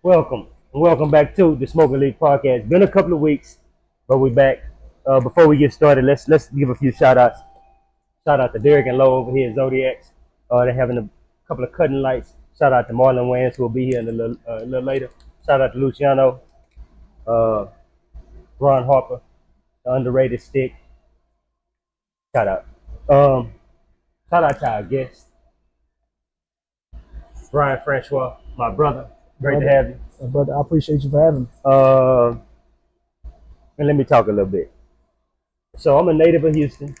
Welcome and welcome back to the Smoking League podcast. It's been a couple of weeks, but we're back. Before we get started, let's give a few shout outs. Shout out to Derek and Lowe over here at Zodi'x. They're having a couple of cutting lights. Shout out to Marlon Wayan, who will be here in a little later. Shout out to Luciano, uh, Ron Harper, the underrated stick. Shout out. Um, Shout out to our guest, Brian Francois, my brother. Great to have you. Brother, I appreciate you for having me. And let me talk a little bit. So I'm a native of Houston.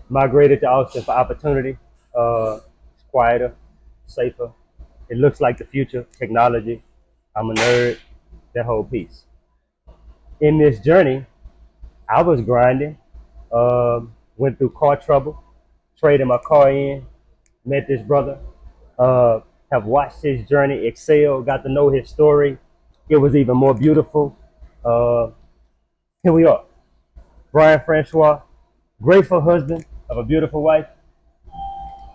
Migrated to Austin for opportunity. It's quieter, safer. It looks like the future. Technology. I'm a nerd. That whole piece. In this journey, I was grinding. Went through car trouble. Traded my car in. Met this brother. Have watched his journey excel. Got to know his story. It was even more beautiful. Here we are. Brian Francois, grateful husband of a beautiful wife.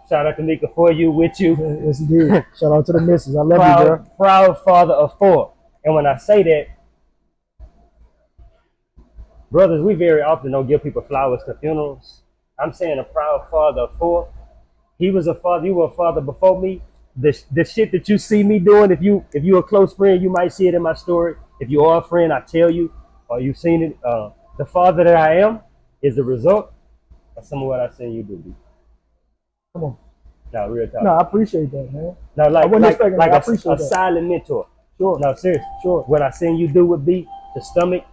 Shout out to Mika for you, with you. Yes, indeed. Shout out to the missus. I love you, girl. Proud father of four. And when I say that, brothers, we very often don't give people flowers to funerals. I'm saying a proud father of four. He was a father. You were a father before me. The shit that you see me doing, if you're a close friend, you might see it in my story. If you are a friend, I tell you, or you've seen it. The father that I am is the result of some of what I've seen you do. B. Come on. No, real talk. No, I appreciate that, man. No, like I appreciate a that. silent mentor. Sure. No, seriously. Sure. What I seen you do with B, to stomach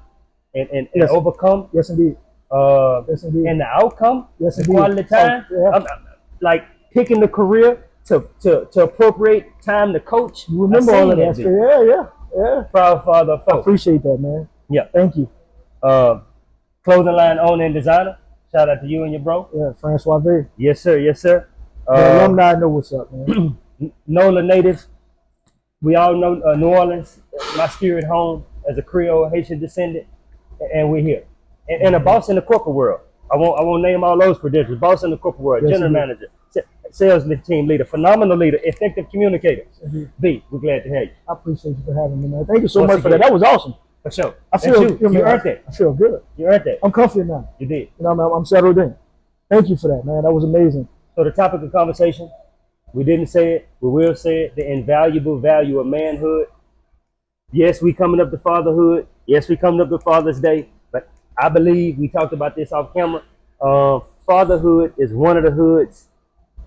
and Yes. overcome. Yes, indeed. Yes, indeed. And the outcome, Yes, the indeed. quality time. Yeah. I'm like picking the career to appropriate time to coach. You remember all of that? B. Yeah. Proud father of I four. appreciate that, man. Yeah. Thank you. Clothing line owner and designer. Shout out to you and your bro. Yeah, Francois V. Yes, sir. Yes, sir. The alumni know what's up, man. NOLA native. We all know New Orleans, my spirit home as a Creole Haitian descendant, and we're here. And a boss in the corporate world. I won't name all those credentials. Boss in the corporate world, Yes, general manager, sales team leader, phenomenal leader, effective communicator. B, we're glad to have you. I appreciate you for having me, man. Thank you so Once much for again. that. That was awesome. For sure. I That's feel you earned that. I feel good. You earned that. I'm comfy now. You did. You know, I'm settled in. Thank you for that, man. That was amazing. So the topic of conversation, we didn't say it, we will say it, the invaluable value of manhood. Yes, we coming up to fatherhood. Yes, we coming up to Father's Day. But I believe, we talked about this off camera, fatherhood is one of the hoods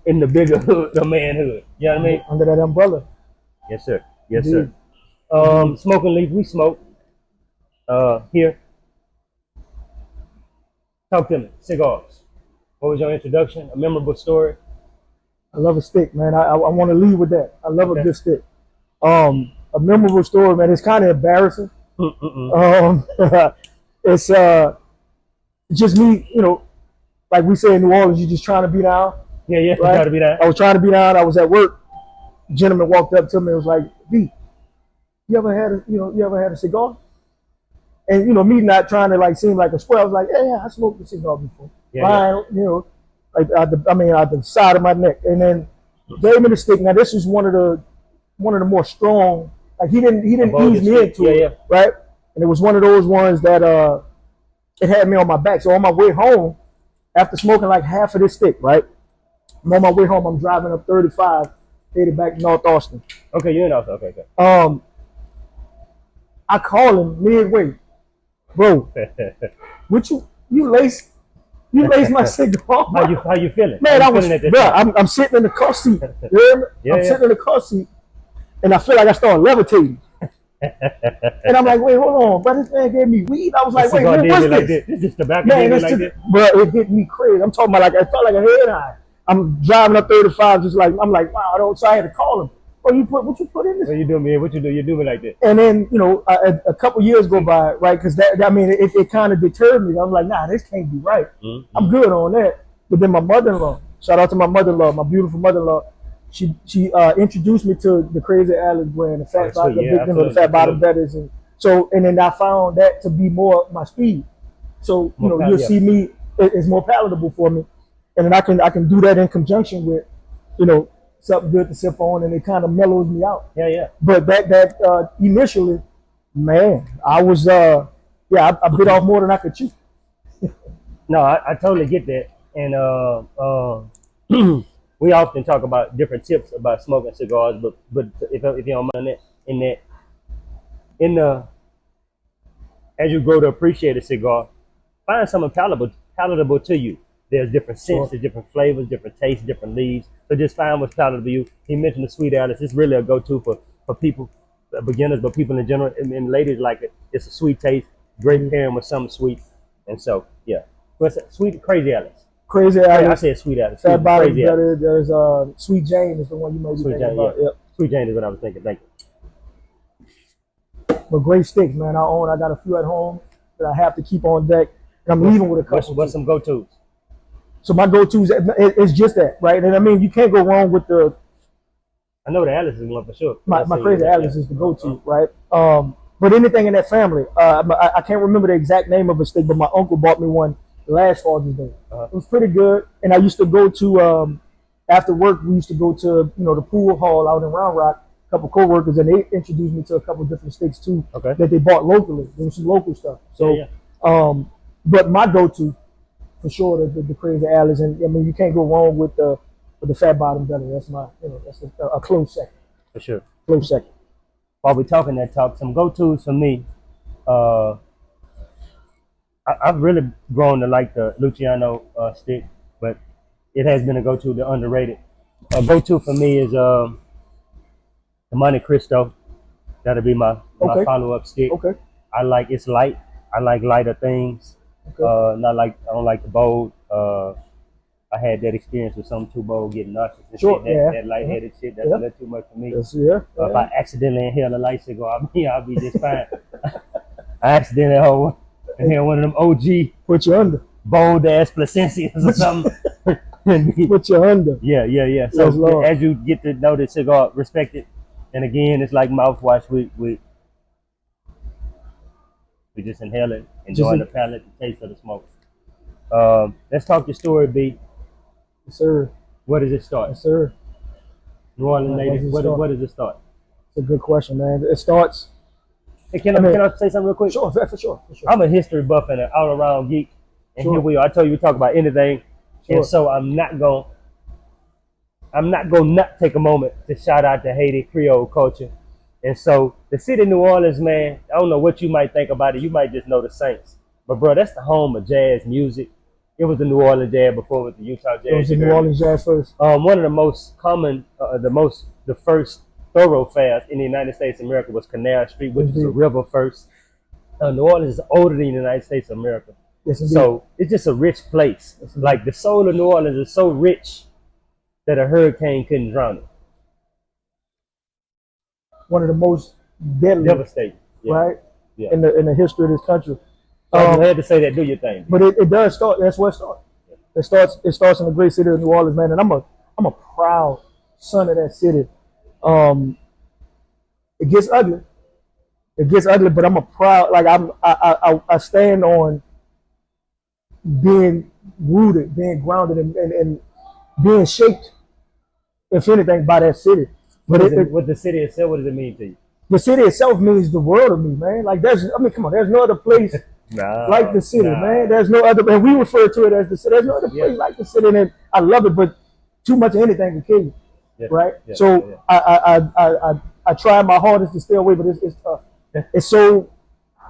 in the bigger hood of manhood. You know what I mean? Under that umbrella. Yes, sir. Yes, Indeed. sir. Smoking leaf, we smoke. Here. Talk to me. Cigars. What was your introduction? A memorable story? I love a stick, man. I want to lead with that. I love Okay. a good stick. A memorable story, man. It's kind of embarrassing. It's just me, you know, like we say in New Orleans, you just trying to be down. Yeah, Right? Try to be that. I was trying to be down. I was at work. A gentleman walked up to me and was like, "B, you ever had a cigar?" And me not trying to like seem like a square. I was like, "Yeah, I smoked a cigar before." Yeah. Like at the side of my neck, and then gave me the stick. Now this is one of the more strong. Like he didn't ease me into it, right? And it was one of those ones that it had me on my back. So on my way home, after smoking like half of this stick, right? I'm on my way home. I'm driving up 35, headed back to North Austin. Okay, you're in Austin. Okay. I call him midway, bro. What you lace my cigar? How you feeling? Man, how you feeling at this bro. time? I'm sitting in the car seat. You hear me? I'm sitting in the car seat, and I feel like I started levitating. And I'm like, wait, hold on, bro. This man gave me weed. I was like, wait, what was like this? This is tobacco. Man, Like this. bro, it hit me crazy. I'm talking about like I felt like a head high. I'm driving up 35, just like I'm like, wow. I don't. So I had to call him. What you put in this? What you doing, man? What you do? You do me like this. And then a couple years go by, right? Because it kind of deterred me. I was like, nah, this can't be right. Mm-hmm. I'm good on that. But then my mother-in-law, shout out to my mother-in-law, my beautiful mother-in-law, she introduced me to the Crazy Alice brand, the fat bottom betters, and then I found that to be more my speed. So you'll see me, it's more palatable for me, and then I can do that in conjunction with something good to sip on, and it kind of mellows me out. Yeah. But that initially, man, I was I bit off more than I could chew. No, I totally get that, and we often talk about different tips about smoking cigars, but if you don't mind that, in the as you grow to appreciate a cigar, find something palatable to you. There's different scents, there's different flavors, different tastes, different leaves. So just find what's palatable to you. He mentioned the Sweet Alice. It's really a go-to for people, beginners, but people in general, and ladies like it. It's a sweet taste, great pairing with something sweet, and so yeah. What's that? Sweet Crazy Alice. Crazy Alice. I said Sweet Alice. Fat bottom. There's Sweet Jane is the one you may be thinking about. Yeah. Yep. Sweet Jane is what I was thinking. Thank you. But great sticks, man. I got a few at home that I have to keep on deck, and I'm leaving with a couple. What's some go-tos? So my go-tos, it's just that, right? And I mean, you can't go wrong with the. I know the Alice is one for sure. My Crazy Alice is the go-to, right? But anything in that family, I can't remember the exact name of a stick, but my uncle bought me one last Father's Day. It was pretty good, and I used to go to after work. We used to go to the pool hall out in Round Rock. A couple co-workers, and they introduced me to a couple different sticks too that they bought locally. There was some local stuff. So, but my go-to for sure the Crazy Alice, and I mean you can't go wrong with the Fat Bottom Belly. That's my that's a close second. For sure, close second. While we're talking that talk, some go-tos for me. I've really grown to like the Luciano stick, but it has been a go-to, the underrated. A go-to for me is the Monte Cristo. That'll be my follow-up stick. Okay. I like it's light. I like lighter things. I don't like the bold. I had that experience with some too bold getting nauseous. That lightheaded shit. That's a little too much for me. If I accidentally inhale a light cigar, I'll be just fine. I accidentally inhale one of them OG. Put you under. Bold ass Placencias or something. Put you under. Yeah. So as you get to know the cigar, respect it. And again, it's like mouthwash. We just inhale it, enjoy the palate, the taste of the smoke. Let's talk your story, B. Yes, sir. Where does it start? Yes, sir. New Orleans native. Where does it start? It's a good question, man. It starts. Hey, can I say something real quick? Sure, for sure. I'm a history buff and an all-around geek, and here we are. I told you we talk about anything, and so I'm not gonna not take a moment to shout out to Haiti Creole culture. And so the city of New Orleans, man, I don't know what you might think about it. You might just know the Saints, but bro, that's the home of jazz music. It was the New Orleans Jazz before it was the Utah Jazz. It was the New Orleans Jazz first. One of the most common, the first thoroughfares in the United States of America was Canal Street, which is a river first. New Orleans is older than the United States of America. Yes, indeed. So it's just a rich place. Like the soul of New Orleans is so rich that a hurricane couldn't drown it. One of the most devastating, right? Yeah. In the history of this country. I had to say that. Do your thing. But it does start. That's where it starts. It starts in the great city of New Orleans, man. And I'm a proud son of that city. It gets ugly. But I'm a proud. Like I stand on being rooted, being grounded, and being shaped, if anything, by that city. But what the city itself, what does it mean to you? The city itself means the world to me, man. Like come on, there's no other place like the city, man. There's no other, and we refer to it as the city. There's no other place like the city, and I love it, but too much of anything can kill you, right? So I try my hardest to stay away, but it's tough. It's so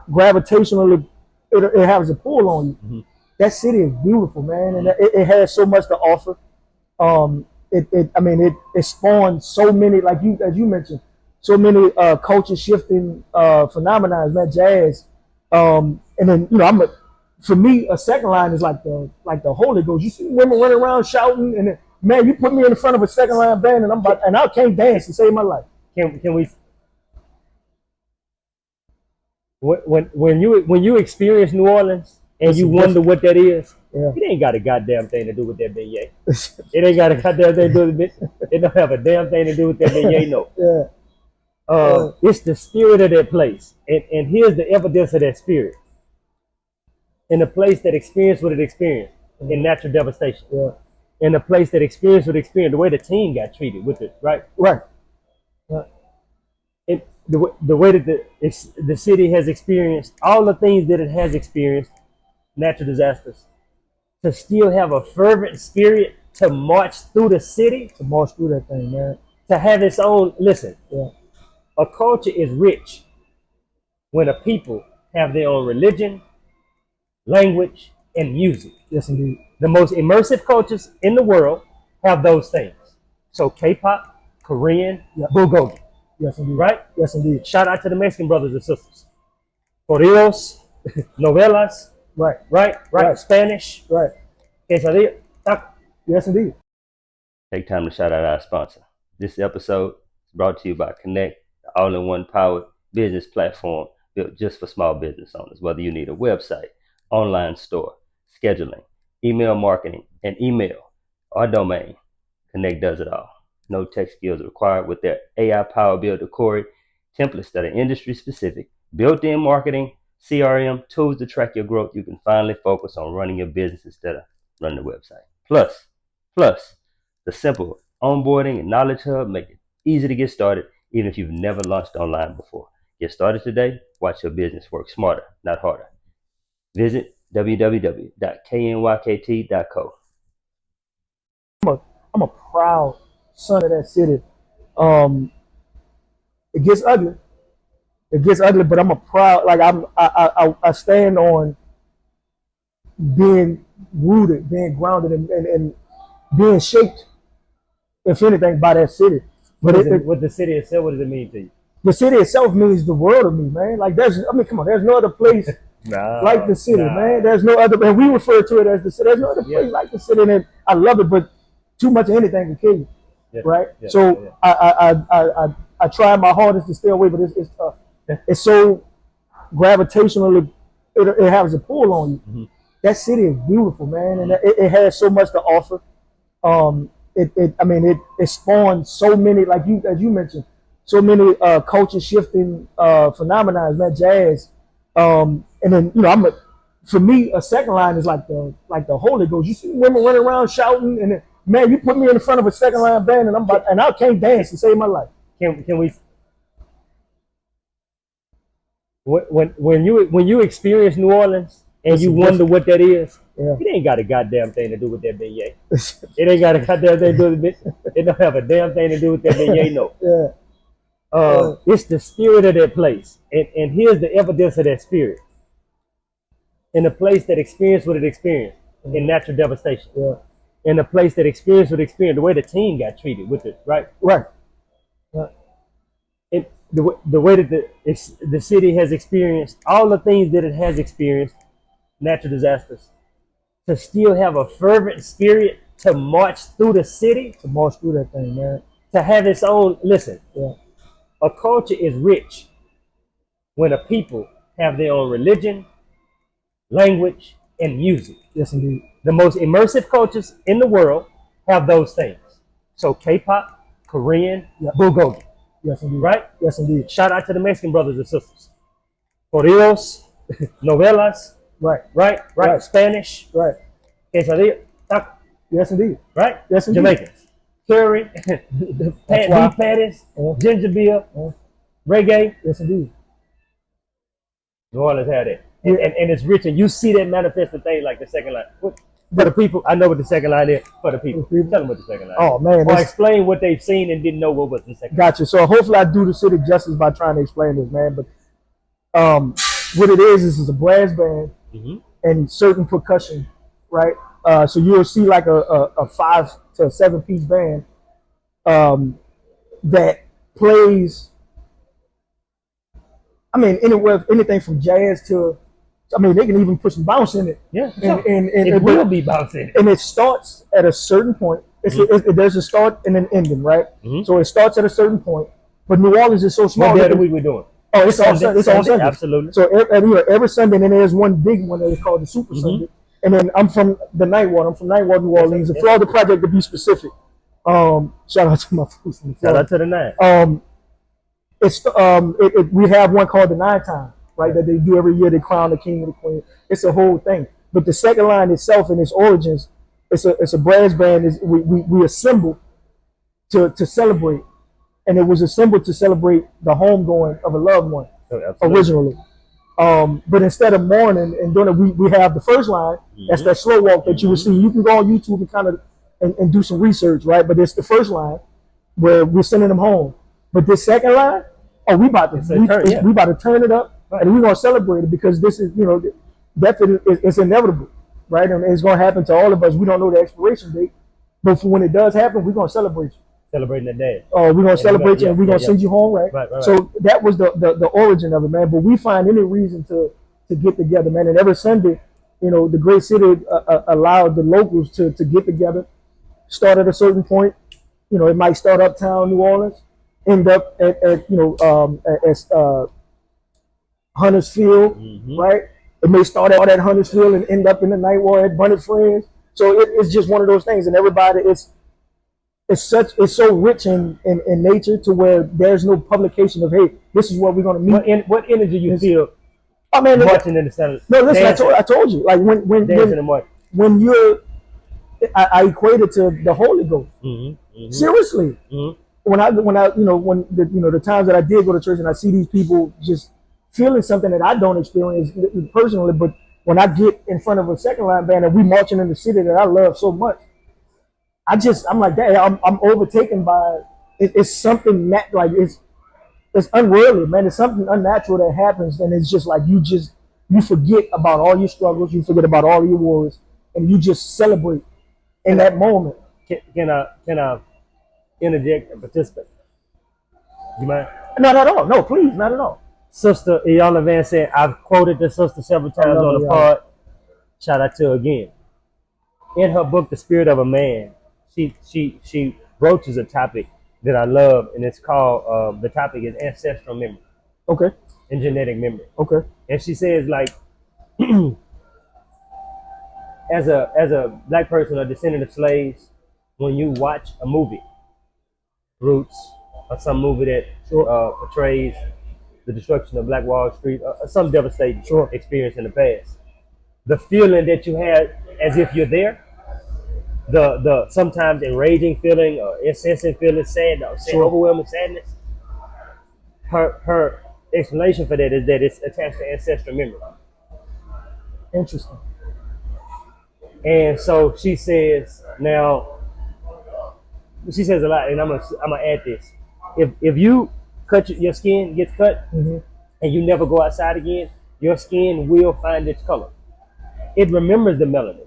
gravitationally, it has a pull on you. Mm-hmm. That city is beautiful, man, and it has so much to offer. It spawned so many, as you mentioned, so many culture shifting phenomena, man. Jazz, and then for me, a second line is like the Holy Ghost. You see women running around shouting, and then, man, you put me in the front of a second line band, and I can't dance to save my life. Can we? When you experience New Orleans and you wonder what that is, it ain't got a goddamn thing to do with that beignet. It ain't got a goddamn thing to do with it. It don't have a damn thing to do with that beignet, no. It's the spirit of that place, and here's the evidence of that spirit. In a place that experienced what it experienced in natural devastation. in a place that experience would experience the way the team got treated with it, right? Right. The way that the city has experienced all the things that it has experienced, natural disasters, to still have a fervent spirit to march through the city, to march through that thing, man, to have its own. Listen, yeah. A culture is rich when a people have their own religion, language, and music. Yes, indeed. The most immersive cultures in the world have those things. So K-pop, Korean, bulgogi. Yes, indeed. Right? Yes, indeed. Shout out to the Mexican brothers and sisters. Corridos, novelas. Right. Spanish. Right. Quesadilla. Taco. Yes, indeed. Take time to shout out our sponsor. This episode is brought to you by Connect, the all-in-one powered business platform built just for small business owners. Whether you need a website, online store, scheduling, email marketing, and email or domain, Connect does it all. No tech skills required with their AI-powered builder Corey, templates that are industry-specific, built-in marketing, CRM, tools to track your growth. You can finally focus on running your business instead of running the website. Plus, the simple onboarding and knowledge hub make it easy to get started, even if you've never launched online before. Get started today. Watch your business work smarter, not harder. Visit www.knykt.co. I'm a proud son of that city. It gets ugly. But I'm a proud. Like I stand on being rooted, being grounded, and being shaped, if anything, by that city. But what the city itself, what does it mean to you? The city itself means the world to me, man. Like come on, there's no other place like the city, man. There's no other, and we refer to it as the city. There's no other place like the city, and I love it, but too much of anything can kill you, right? So I try my hardest to stay away, but it's tough. It's so gravitational, it has a pull on you. Mm-hmm. That city is beautiful, man, and it has so much to offer. It spawned so many, like as you mentioned, so many culture shifting phenomena, man, jazz. And then for me, a second line is like the Holy Ghost. You see women running around shouting, and then, man, you put me in front of a second line band, and I can't dance to save my life. Can we? When you experience New Orleans and you wonder what that is, it ain't got a goddamn thing to do with that beignet. It ain't got a goddamn thing to do with it. It don't have a damn thing to do with that beignet, no. It's the spirit of that place. And here's the evidence of that spirit. In a place that experienced what it experienced in natural devastation. Yeah. In a place that experienced what it experienced, the way the team got treated with it, right? Right. The way that the city has experienced all the things that it has experienced, natural disasters, to still have a fervent spirit to march through the city, to march through that thing, man, to have its own. Listen, a culture is rich when a people have their own religion, language, and music. Yes, indeed. The most immersive cultures in the world have those things. So K-pop, Korean, bulgogi. Yes, indeed. Right? Yes, indeed. Shout out to the Mexican brothers and sisters. Corridos, novelas. Right. Spanish. Right. Quesadilla. Taco. Yes, indeed. Right? Yes, indeed. Jamaicans. Curry, beef patties, ginger beer, reggae. Yes, indeed. New Orleans had it. And it's rich, and you see that manifest in things like the second line. For the people, I know what the second line is. For the people, tell them what the second line is. Oh, man. Or explain what they've seen and didn't know what was the second line. Gotcha. So hopefully I do the city justice by trying to explain this, man. But what it is a brass band and certain percussion, right? So you'll see like a 5 to 7 piece band that plays, anything from jazz to, they can even put some bounce in it. Yeah, and it will be bouncing. And it starts at a certain point. There's a start and an ending, right? So it starts at a certain point. But New Orleans is so small. What day of the week we doing? Oh, it's on Sunday. Absolutely. So every Sunday, and then there's one big one that is called the Super Sunday. And then I'm from the Night Ward. I'm from Night Ward, New Orleans. The Florida Project, to be specific. Shout out to my folks in Florida. Shout out to the Night. We have one called the Nine Time, right? That they do every year. They crown the king and the queen. It's a whole thing. But the second line itself and its origins it's a brass band. We assemble to celebrate, and it was assembled to celebrate the homegoing of a loved one originally. But instead of mourning and doing it, we have the first line. That's that slow walk that you will see. You can go on YouTube and kind of and do some research, right? But it's the first line where we're sending them home. But this second line, oh, we about to turn it up, and we're gonna celebrate it because this is, death is inevitable, right? And it's gonna happen to all of us. We don't know the expiration date, but for when it does happen, we're gonna celebrate you. Celebrating the day. Oh, we're gonna celebrate you, and we're gonna send you home, right? So that was the origin of it, man. But we find any reason to get together, man. And every Sunday, the great city allowed the locals to get together. Start at a certain point. It might start uptown New Orleans, end up at Hunter's Field, right? It may start at Hunter's Field and end up in the night war at Bunny Friends. So it's just one of those things, and everybody it's so rich in nature to where there's no publication of, hey, this is where we're gonna meet. What energy you feel? I mean, watching in the center. No, listen, I told you, like when you're, I equate it to the Holy Ghost. Seriously, when the times that I did go to church and I see these people just feeling something that I don't experience personally, but when I get in front of a second line band and we marching in the city that I love so much, I'm like that. I'm overtaken by it. It's something that it's unworldly, man. It's something unnatural that happens, and it's just like you forget about all your struggles, you forget about all your worries, and you just celebrate in that moment. Can I interject and participate? You mind? Not at all. No, please, not at all. Sister Iyanla Van said, I've quoted this sister several times on the pod. Shout out to her again. In her book, The Spirit of a Man, she broaches a topic that I love, and it's called, the topic is ancestral memory. Okay. And genetic memory. Okay. And she says, like, as a black person, a descendant of slaves, when you watch a movie, Roots, or some movie that portrays the destruction of Black Wall Street, or some devastating experience in the past, the feeling that you had as if you're there, the sometimes enraging feeling or incessant feeling, sad, overwhelming sadness. Her explanation for that is that it's attached to ancestral memory. Interesting. And so she says now. She says a lot, and I'm gonna add this. If you your skin gets cut, and you never go outside again, your skin will find its color. It remembers the melanin.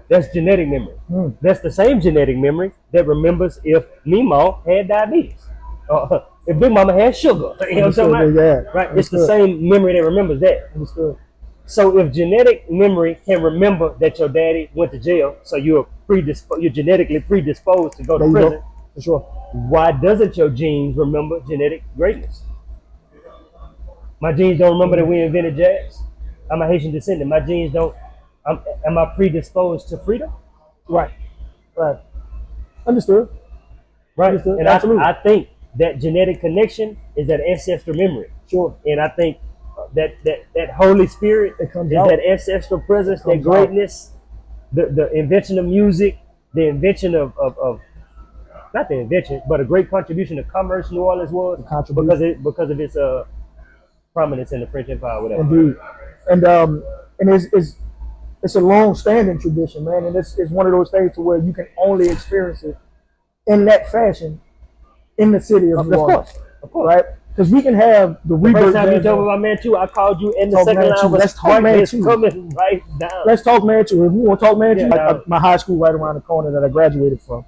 That's genetic memory. That's the same genetic memory that remembers if Nemo had diabetes, or if Big Mama had sugar. You know what I'm talking about? Right? It's the same memory that remembers that. Understood. So if genetic memory can remember that your daddy went to jail, so you're genetically predisposed to go to prison. For sure. Why doesn't your genes remember genetic greatness? My genes don't remember that we invented jazz. I'm a Haitian descendant. My genes don't. Am I predisposed to freedom? Right. Understood. Right. Understood. And absolutely. I think that genetic connection is that ancestral memory. Sure. And I think that Holy Spirit is that ancestral presence, that greatness, the invention of music, the invention of not the invention, but a great contribution to commerce New Orleans was because of its prominence in the French Empire, whatever. Indeed. And it's a long-standing tradition, man, and it's one of those things to where you can only experience it in that fashion in the city of New Orleans. Of course. Right? Because we can have the first time you told me about Manchu, I called you in the second line. Let's talk Manchu. Coming right down. Let's talk Manchu. If you want to talk Manchu, my high school right around the corner that I graduated from.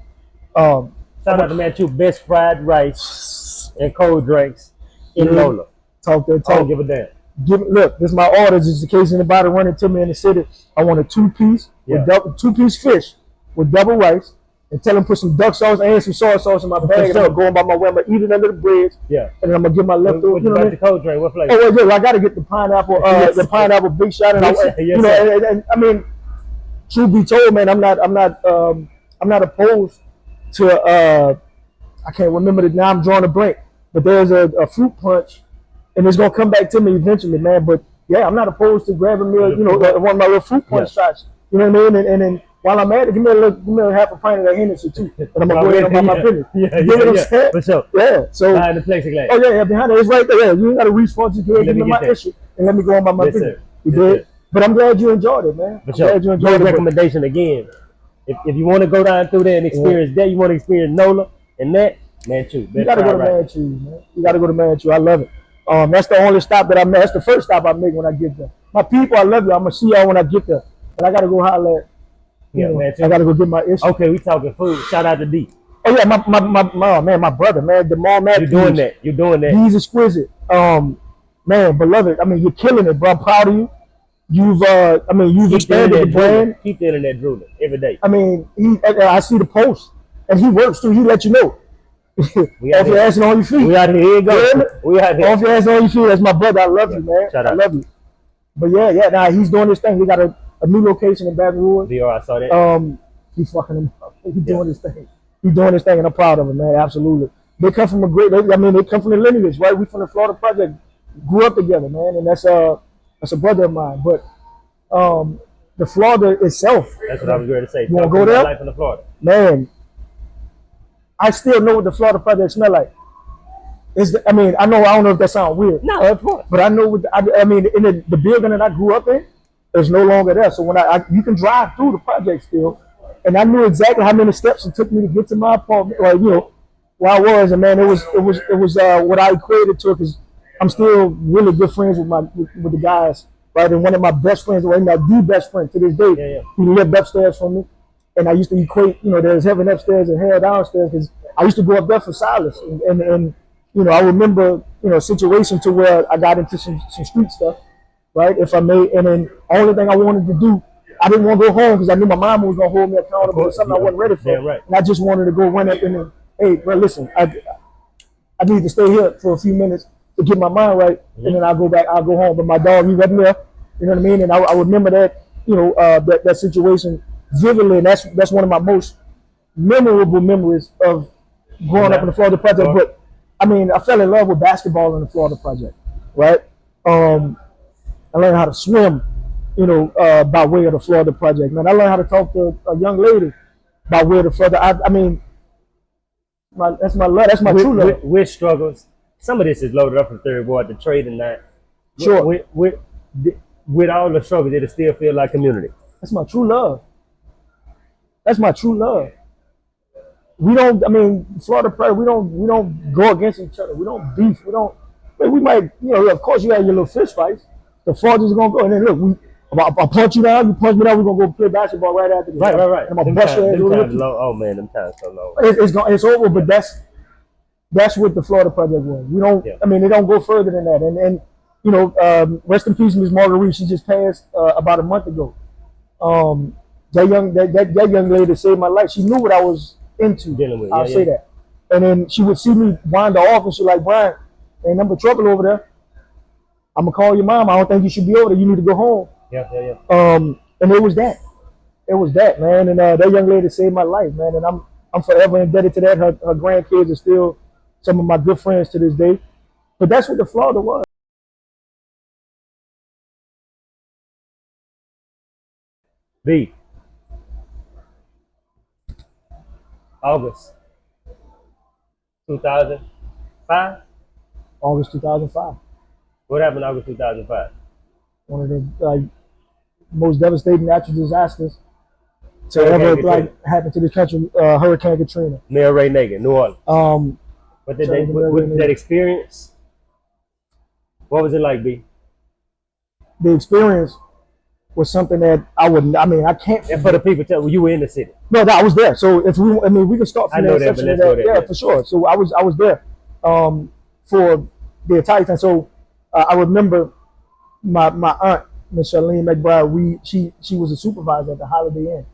Shout out to Manchu, best fried rice and cold drinks in Lola. Talk that talk. I don't give a damn. Look, this is my orders. Just in case anybody running to me in the city, I want a two-piece fish with double rice. And tell them put some duck sauce and some soy sauce in my bag. And I'm going by my way. I'm gonna eat it under the bread. Yeah. And then I'm gonna get my leftovers. You know the cold drink. What flavor? Oh, yeah. I gotta get the pineapple. The pineapple big shot. And and I mean, truth be told, man, I'm not opposed to. I can't remember it now. I'm drawing a blank. But there's a fruit punch, and it's gonna come back to me eventually, man. But yeah, I'm not opposed to grabbing me, one of my little fruit punch shots. You know what I mean? And then while I'm at it, give me a half a pint of that Hennessy too, and I'm gonna go ahead and buy my business. You know what I'm saying? For sure. Yeah. So behind the plexiglass. Oh yeah, behind it. It's right there. Yeah, you ain't gotta reach for it. Just give me my issue and let me go on by my business. You did. But I'm glad you enjoyed it, man. For sure. Good recommendation again. If you want to go down through there and experience that, you want to experience NOLA and that, Manchu. You gotta go to Manchu, man. You gotta go to Manchu. I love it. That's the only stop that I make. That's the first stop I make when I get there. My people, I love you. I'm gonna see y'all when I get there. But I gotta go holler at. Manchu. I gotta go get my issue. Okay, we talking food. Shout out to D. Oh yeah, my brother, man, the mom, man. You're doing that. He's exquisite. Man, beloved. I mean, you're killing it, bro. I'm proud of you. You've expanded the brand. Keep the internet drooling every day. I mean, I see the post, and he works too. He let you know. Off your ass and on your feet. We out here. Here you go. We out here. Off your ass and on your feet. That's my brother. I love you, man. Shout out. I love you. But yeah. Now he's doing this thing. He got a new location in Baton Rouge. I saw that. He's fucking him up. He's doing this thing. He's doing this thing, and I'm proud of him, man. Absolutely. They come from they come from the lineage, right? We from the Florida Project, grew up together, man, and that's a brother of mine. But the Florida itself. That's what I was going to say. You want to go there? Life in the Florida. Man, I still know what the Florida Project smell like. I don't know if that sounds weird. No, of course. But I know in the building that I grew up in, it's no longer there. So when you can drive through the project still, and I knew exactly how many steps it took me to get to my apartment, where I was, and man, it was what I equated to it, because I'm still really good friends with the guys, right? And one of my best friends, the best friend to this day, he lived upstairs from me, and I used to equate, there's heaven upstairs and hell downstairs, because I used to go up there for solace, and I remember a situation to where I got into some street stuff, right? If I may, and then only thing I wanted to do, I didn't want to go home because I knew my mom was gonna hold me accountable for something I wasn't ready for. Right. And I just wanted to go run up and then, hey, bro, listen, I need to stay here for a few minutes to get my mind right, and then I'll go home. But my dog, he wasn't there, you know what I mean? And I remember that, that situation vividly, and that's one of my most memorable memories of growing up in the Florida Project. But I fell in love with basketball in the Florida Project, right? I learned how to swim, by way of the Florida Project. Man, I learned how to talk to a young lady by way of the Florida. That's my love. That's my true love. With struggles, some of this is loaded up from third board, the trade and that. Sure. With all the struggles, it'll still feel like community. That's my true love. That's my true love. We don't. Florida Project. We don't go against each other. We don't beef. We might. Of course, you have your little fist fights. The farthest is gonna go, and then look, I'll punch you down. You punch me down. We're gonna go play basketball right after this. Right. And I'm gonna bust your ass. Oh man, them times so low. It's over, but that's what the Florida Project was. We don't. Yeah. They don't go further than that. And rest in peace, Ms. Marguerite. She just passed about a month ago. That young lady saved my life. She knew what I was into. Dealing with. I'll say that. And then she would see me wander off, and she's like, Brian, ain't number trouble over there. I'm gonna call your mom. I don't think you should be over there. You need to go home. Yeah. And it was that. It was that, man. And that young lady saved my life, man. And I'm forever indebted to that. Her grandkids are still some of my good friends to this day. But that's what the Florida was. B. August 2005. August 2005. What happened in August 2005? One of the most devastating natural disasters to ever happen to this country. Hurricane Katrina. Mayor Ray Nagin, New Orleans. What did that experience? What was it like, B? The experience was something that I can't. And for the people, you were in the city. No, I was there. So if we can start from that section of that. Yeah, for sure. So I was there for the entire time. So I remember my aunt, Miss Charlene McBride. She was a supervisor at the Holiday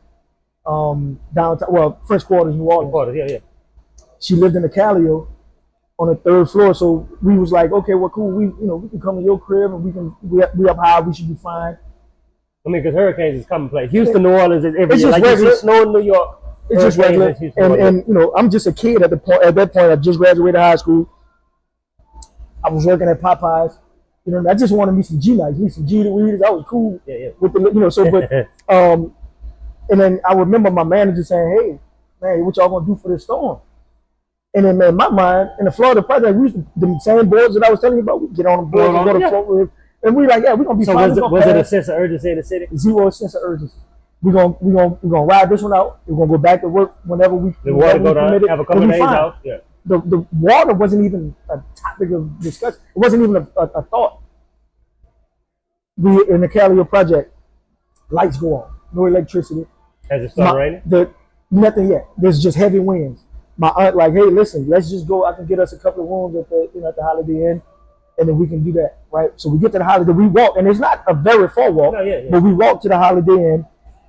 Inn, downtown. French Quarters, New Orleans. Yeah. She lived in the Calio on the 3rd floor. So we was like, okay, well, cool. We can come to your crib and we up high. We should be fine. Because hurricanes is commonplace. Houston, New Orleans is every year. Like regular. You see snow in New York. It's just regular. And I'm just a kid at that point. I just graduated high school. I was working at Popeyes. I just wanted me some G nights, me some G to weed. I was cool with the, so. But And then I remember my manager saying, "Hey, man, what y'all gonna do for this storm?" And then, man, in my mind, in the Florida project, we used to, the same boards that I was telling you about, we get on the boards and go to Florida. And we like, yeah, we're gonna be fine. So was it a sense of urgency in the city? Zero sense of urgency. We're gonna ride this one out. We're gonna go back to work whenever we the water go down, have a couple of days out. Yeah. The water wasn't even a topic of discussion. It wasn't even a thought. We in the Calio project, lights go on, no electricity. Has it started raining? Nothing yet. There's just heavy winds. My aunt like, hey, listen, let's just go. I can get us a couple of rooms at the Holiday Inn, and then we can do that, right? So we get to the Holiday. We walk, and it's not a very far walk, but we walk to the Holiday Inn.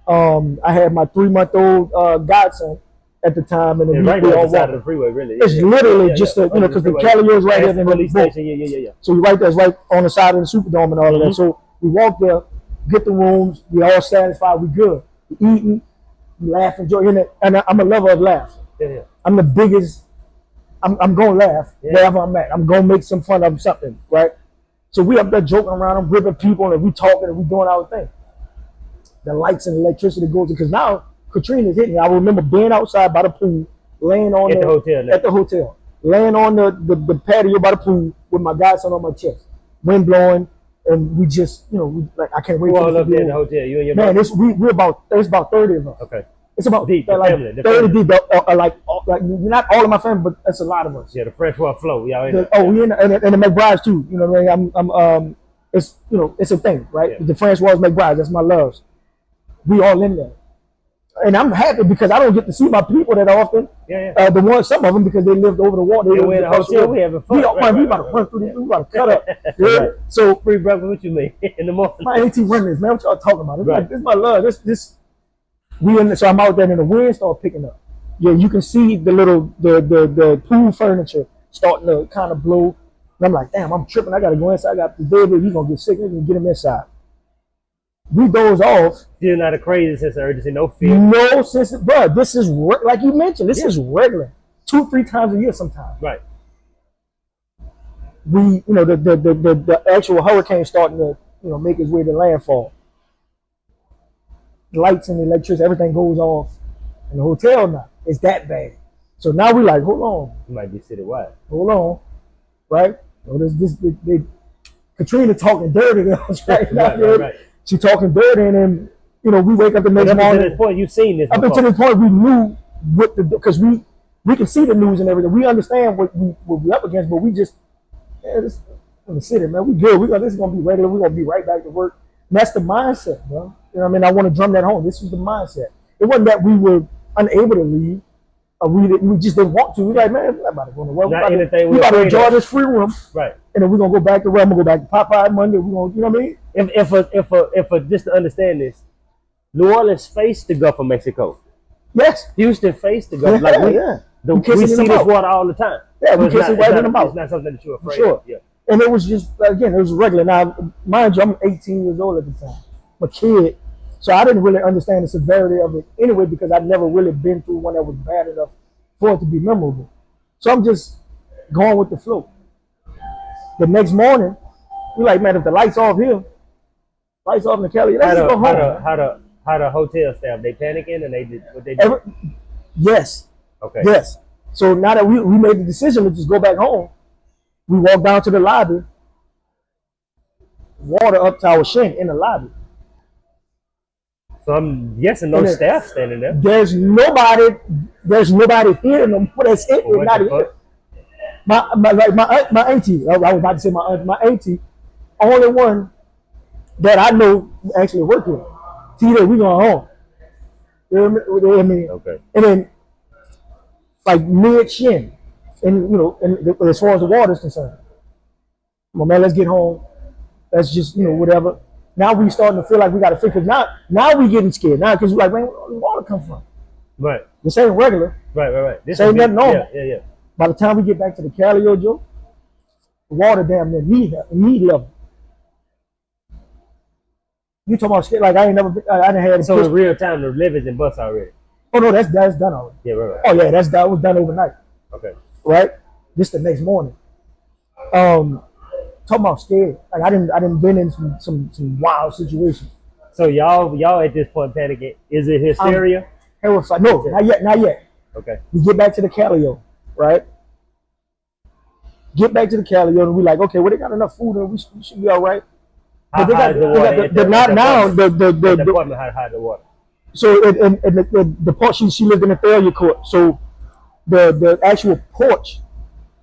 I had my 3-month-old godson at the time, and then right we all walk. The freeway, really. It's literally just because the Calio is right there, and the station. Yeah. So we right there, it's right on the side of the Superdome and all of that. So we walk there, get the rooms. We all satisfied. We good. We eating, we laugh, enjoying it, and I'm a lover of laughs. Yeah. I'm the biggest. I'm gonna laugh wherever I'm at. I'm gonna make some fun of something, right? So we up there joking around, I'm gripping people, and we talking, and we doing our thing. The lights and electricity goes because now Katrina's hitting. I remember being outside by the pool, laying on at the hotel, laying on the patio by the pool with my godson on my chest, wind blowing, and we just I can't wait. Who all up there in the hotel? You and your man? It's about 30 of us. Okay. It's about deep, like family, 30 deep, like not all of my family, but that's a lot of us. Yeah, the Francois flow. Yeah, we in and the McBrides too. You know what I mean? I'm it's a thing, right? Yeah. The Francois McBrides, that's my loves. We all in there, and I'm happy because I don't get to see my people that often. Yeah. Some of them because they lived over the water. They in the hotel. We having fun. We about to run through this. We about to cut up. Right. So free breakfast. What you mean in the morning? My auntie running this, man. What y'all talking about? It's like this is my love. This. So I'm out there and the wind started picking up. Yeah, you can see the pool furniture starting to kind of blow. And I'm like, damn, I'm tripping. I gotta go inside. I got the baby. He's gonna get sick. We're gonna get him inside. We doze off. Still not a crazy sense of urgency, no fear. No sense of, bro. This is like you mentioned. This is regular, 2-3 times a year sometimes. Right. We, the actual hurricane starting to, make its way to landfall. Lights and electricity, everything goes off in the hotel now. It's that bad. So now we're like, hold on. It might be citywide. Hold on. Right? So Katrina talking dirty to us right now. Right. She talking dirty, and then, we wake up the next morning. Up to this point, you've seen this. Up until this point, we knew because we can see the news and everything. We understand what we're up against, but we just, this in the city, man. We good. This is going to be regular. We're going to be right back to work. And that's the mindset, bro. You know what I mean? I want to drum that home. This was the mindset. It wasn't that we were unable to leave. We just didn't want to. We're like, man, we're about to go to work. We about to enjoy this free room. Right. And then we're going to go back to work. I'm going to go back to Popeye Monday. We're going to, you know what I mean? If just to understand this, New Orleans faced the Gulf of Mexico. Yes. Houston faced the Gulf. We see this water all the time. Yeah, we kiss it right in the mouth. It's not something that you're afraid of. Yeah. And it was just, again, it was regular. Now, mind you, I'm 18 years old at the time. I'm a kid. So I didn't really understand the severity of it anyway because I'd never really been through one that was bad enough for it to be memorable. So I'm just going with the flow. The next morning, we're like, man, if the lights off here, lights off in the Cali, let's go home. How the hotel staff, they panicking and they did what they did? Yes. Okay. Yes. So now that we made the decision to just go back home, we walked down to the lobby, water up to our shin in the lobby. So I'm guessing no staff standing there. There's nobody here. That's it. Well, not here. My auntie. I was about to say my aunt. My auntie, only one that I know actually work here. Tita, we going home. You know what I mean? Okay. And then, like mid shin, and as far as the water is concerned, well, man, let's get home. Let's just whatever. Now we starting to feel like we got to fix it. Now we getting scared. Now because we're like, man, where the water come from? Right. This ain't regular. Right. This ain't nothing normal. Yeah. By the time we get back to the Calio, Joe, the water damn near knee level. You talking about shit like I didn't have. So in real time, the livers and bus already. Oh no, that's done already. Yeah, right. Oh yeah, that was done overnight. Okay. Right. This the next morning. Talking about scared. Like I didn't been in some wild situations. So y'all at this point panicking. Is it hysteria? Terrified. No, not yet. Okay. We get back to the Calio, right? Get back to the Calio, and we like, okay, well, they got enough food, and we should be all right. But How the water? The department high the water. So the porch, she lived in a failure court. So the actual porch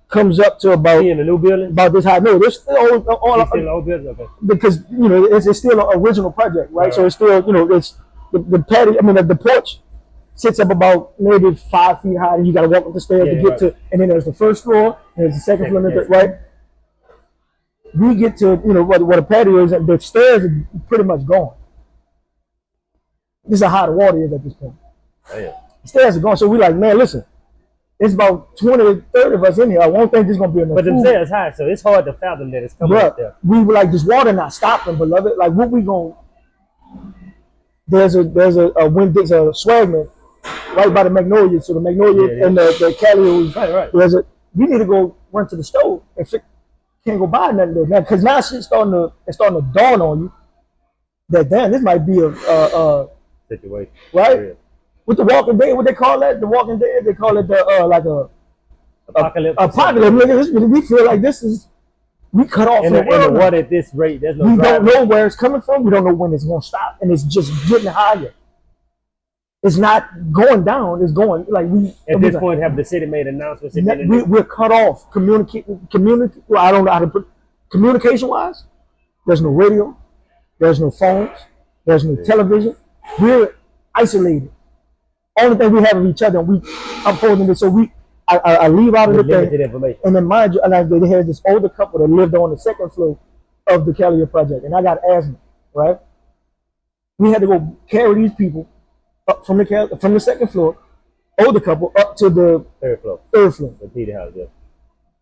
comes up to about in the new building. About this high. No, there's still all still old building. Okay. Because it's still an original project, right? So it's still it's the patio. I mean the porch sits up about maybe 5 feet high, and you got to walk up the stairs to get to. And then there's the first floor, and there's the second floor, right? We get to what a patio is. The stairs are pretty much gone. This is how high the water is at this point. Oh, yeah. The stairs are gone, so we like, man, listen. It's about 20, 30 of us in here. I won't think this is gonna be enough. But the stairs high, so it's hard to fathom that it's coming up there. We were like, this water not stopping, beloved. Like, what we gonna? There's a Winn-Dixie, a swagman right by the Magnolia. So the Magnolia and the Calio. Right. We need to go run to the stove. If it can't go buy nothing there now, because now shit's starting to dawn on you that damn, this might be a situation, right? Yeah. With the Walking Dead, what they call that? The Walking Dead, they call it the like a apocalypse. Apocalypse. We feel like this is we cut off from the world. And the water at this rate, there's no. We don't know where it's coming from. We don't know when it's gonna stop, and it's just getting higher. It's not going down. It's going like we. At this point, have the city made announcements? We're cut off. Well, I don't know how to put communication wise. There's no radio. There's no phones. There's no television. We're isolated. Only thing we have of each other, and I'm holding it. So I leave out of the thing, and then mind you, they had this older couple that lived on the second floor of the Calio project, and I got asthma, right? We had to go carry these people up from the second floor, older couple, up to the third floor. The Peter house, yeah.